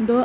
2